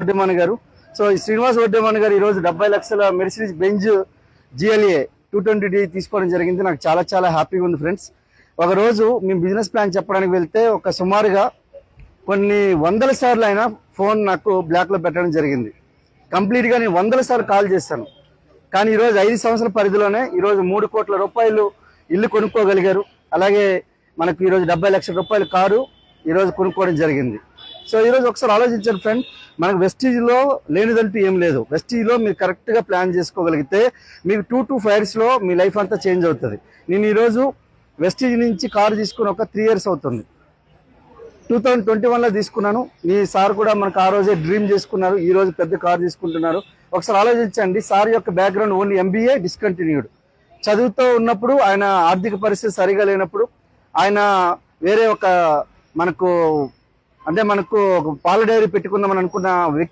వడ్డేమాన్ గారు. సో ఈ శ్రీనివాస్ వడ్డేమాన్ గారు ఈ రోజు 70 లక్షల మెర్సిడీస్ బెంజ్ GLA 220D తీసుకోవడం జరిగింది. నాకు చాలా చాలా హ్యాపీగా ఉంది ఫ్రెండ్స్. ఒక రోజు మేము బిజినెస్ ప్లాన్ చెప్పడానికి వెళ్తే ఒక సుమారుగా కొన్ని వందల సార్లు అయినా ఫోన్ నాకు బ్లాక్ లో పెట్టడం జరిగింది. కంప్లీట్ గా నేను వందల సార్లు కాల్ చేశాను. కానీ ఈ రోజు 5 సంవత్సరాల పరిధిలోనే ఈ రోజు 3 కోట్ల రూపాయలు ఇల్లు కొనుక్కోగలిగారు. అలాగే మనకు ఈ రోజు 70 లక్షల రూపాయల కారు ఈ రోజు కొనుక్కోవడం జరిగింది. సో ఈ రోజు ఒకసారి ఆలోచించండి ఫ్రెండ్, మనకు వెస్టీజ్ లో లేనిదంటూ ఏం లేదు. వెస్టీజ్ లో మీరు కరెక్ట్ గా ప్లాన్ చేసుకోగలిగితే మీకు 2 to 5 years లో మీ లైఫ్ అంతా చేంజ్ అవుతుంది. నేను ఈ రోజు వెస్టీజ్ నుంచి కారు తీసుకుని ఒక 3 years అవుతుంది. 2021 లో తీసుకున్నాను. మీ సార్ కూడా మనకు ఆ రోజే డ్రీమ్ చేసుకున్నారు, ఈ రోజు పెద్ద కారు తీసుకుంటున్నారు. ఒకసారి ఆలోచించండి, సార్ యొక్క బ్యాక్గ్రౌండ్ ఓన్లీ MBA డిస్కంటిన్యూడ్. చదువుతూ ఉన్నప్పుడు ఆయన ఆర్థిక పరిస్థితి సరిగా లేనప్పుడు ఆయన వేరే ఒక మనకు ఒక పాల డైరీ పెట్టుకుందామని అనుకున్న వ్యక్తి